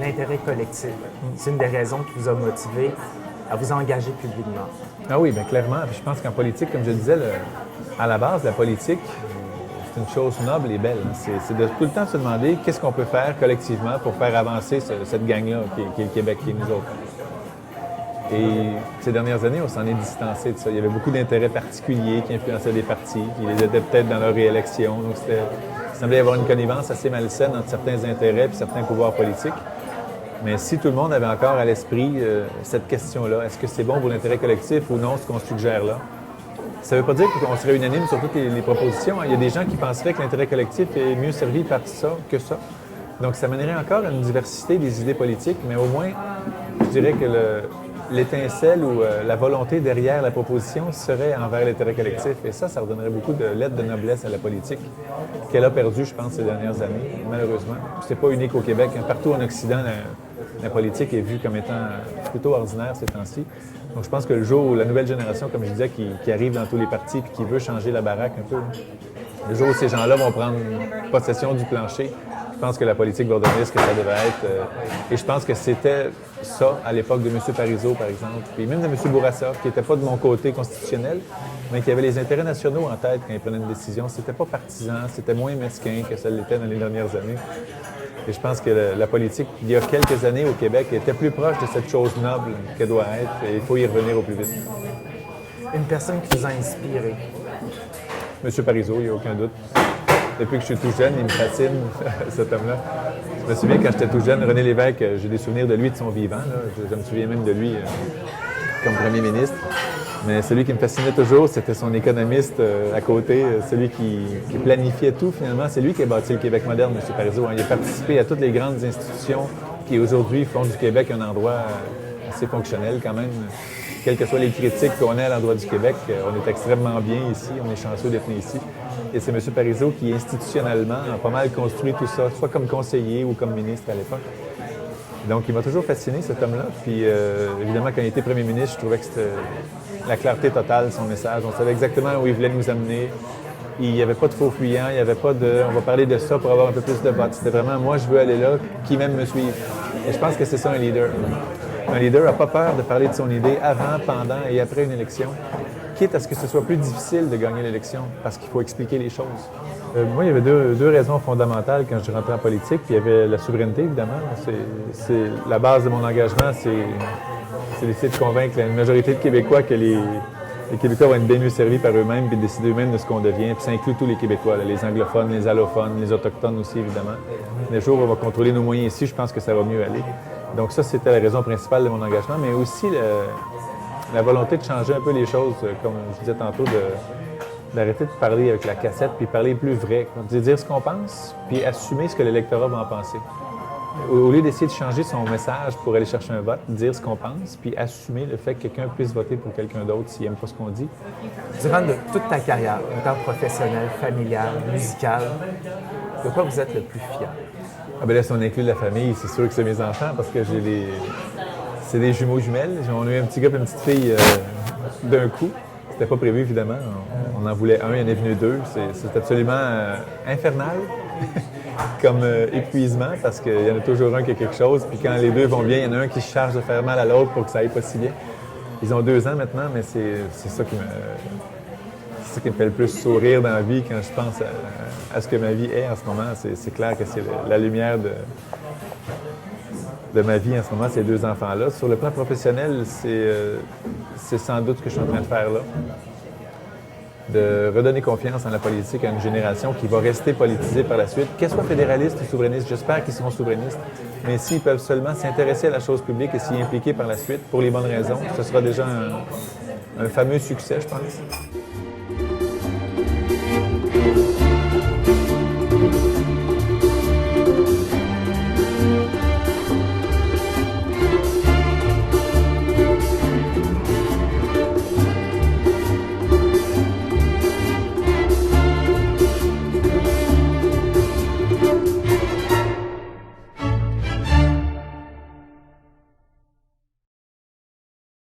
l'intérêt collectif. C'est une des raisons qui vous a motivé à vous engager publiquement. Ah oui, bien clairement. Puis je pense qu'en politique, comme je le disais, à la base, la politique, c'est une chose noble et belle. C'est de tout le temps se demander qu'est-ce qu'on peut faire collectivement pour faire avancer cette gang-là qui est le Québec, qui est nous autres. Et ces dernières années, on s'en est distancé de ça. Il y avait beaucoup d'intérêts particuliers qui influençaient des partis, qui les aidaient peut-être dans leur réélection. Donc, il semblait y avoir une connivence assez malsaine entre certains intérêts et certains pouvoirs politiques. Mais si tout le monde avait encore à l'esprit cette question-là, est-ce que c'est bon pour l'intérêt collectif ou non, ce qu'on suggère là? Ça ne veut pas dire qu'on serait unanime sur toutes les propositions. Il y a des gens qui penseraient que l'intérêt collectif est mieux servi par ça que ça. Donc, ça mènerait encore à une diversité des idées politiques, mais au moins, je dirais que l'étincelle ou la volonté derrière la proposition serait envers l'intérêt collectif. Et ça redonnerait beaucoup de lettres de noblesse à la politique qu'elle a perdu, je pense, ces dernières années, malheureusement. C'est pas unique au Québec. Partout en Occident, la politique est vue comme étant plutôt ordinaire ces temps-ci. Donc, je pense que le jour où la nouvelle génération, comme je disais, qui arrive dans tous les partis et qui veut changer la baraque un peu, le jour où ces gens-là vont prendre possession du plancher, je pense que la politique va devenir ce que ça devait être. Et je pense que c'était ça à l'époque de M. Parizeau, par exemple, puis même de M. Bourassa, qui n'était pas de mon côté constitutionnel, mais qui avait les intérêts nationaux en tête quand il prenait une décision. C'était pas partisan, c'était moins mesquin que ça l'était dans les dernières années. Et je pense que la politique, il y a quelques années au Québec, était plus proche de cette chose noble qu'elle doit être, et il faut y revenir au plus vite. Une personne qui vous a inspiré? M. Parizeau, il n'y a aucun doute. Depuis que je suis tout jeune, il me fascine, cet homme-là. Je me souviens, quand j'étais tout jeune, René Lévesque, j'ai des souvenirs de lui, de son vivant. Là. Je me souviens même de lui comme premier ministre. Mais celui qui me fascinait toujours, c'était son économiste à côté, celui qui planifiait tout, finalement. C'est lui qui a bâti le Québec moderne, M. Parizeau. Il a participé à toutes les grandes institutions qui, aujourd'hui, font du Québec un endroit assez fonctionnel, quand même. Quelles que soient les critiques qu'on ait à l'endroit du Québec, on est extrêmement bien ici, on est chanceux d'être né ici. Et c'est M. Parizeau qui, institutionnellement, a pas mal construit tout ça, soit comme conseiller ou comme ministre à l'époque. Donc, il m'a toujours fasciné, cet homme-là. Puis, évidemment, quand il était premier ministre, je trouvais que c'était la clarté totale, son message. On savait exactement où il voulait nous amener. Il n'y avait pas de faux fuyants, il n'y avait pas de « on va parler de ça pour avoir un peu plus de votes ». C'était vraiment « moi, je veux aller là, qui même me suive ». Et je pense que c'est ça un leader. Un leader n'a pas peur de parler de son idée avant, pendant et après une élection, quitte à ce que ce soit plus difficile de gagner l'élection, parce qu'il faut expliquer les choses. Moi, il y avait deux raisons fondamentales quand je rentrais en politique. Puis il y avait la souveraineté, évidemment. C'est la base de mon engagement, c'est d'essayer de convaincre la majorité de Québécois que les Québécois vont être bien mieux servis par eux-mêmes et décider eux-mêmes de ce qu'on devient. Puis ça inclut tous les Québécois, là, les anglophones, les allophones, les autochtones aussi, évidemment. Les jours où on va contrôler nos moyens ici, je pense que ça va mieux aller. Donc ça, c'était la raison principale de mon engagement, mais aussi la volonté de changer un peu les choses, comme je disais tantôt, d'arrêter de parler avec la cassette, puis parler plus vrai, dire ce qu'on pense, puis assumer ce que l'électorat va en penser. Au lieu d'essayer de changer son message pour aller chercher un vote, dire ce qu'on pense, puis assumer le fait que quelqu'un puisse voter pour quelqu'un d'autre s'il n'aime pas ce qu'on dit. Durant toute ta carrière, autant professionnelle, familiale, musicale, de quoi vous êtes le plus fier? Ah ben là, si on inclut la famille, c'est sûr que c'est mes enfants, parce que c'est des jumeaux jumelles. On a eu un petit gars et une petite fille d'un coup. C'était pas prévu, évidemment. On en voulait un, il y en est venu deux. C'est absolument infernal comme épuisement, parce qu'il y en a toujours un qui a quelque chose. Puis quand les deux vont bien, il y en a un qui se charge de faire mal à l'autre pour que ça aille pas si bien. Ils ont 2 ans maintenant, mais c'est ça qui me fait le plus sourire dans la vie quand je pense à ce que ma vie est en ce moment. C'est clair que c'est la lumière de ma vie en ce moment, ces 2 enfants-là. Sur le plan professionnel, c'est sans doute ce que je suis en train de faire là. De redonner confiance en la politique à une génération qui va rester politisée par la suite, qu'elle soit fédéraliste ou souverainiste. J'espère qu'ils seront souverainistes. Mais s'ils peuvent seulement s'intéresser à la chose publique et s'y impliquer par la suite, pour les bonnes raisons, ce sera déjà un fameux succès, je pense.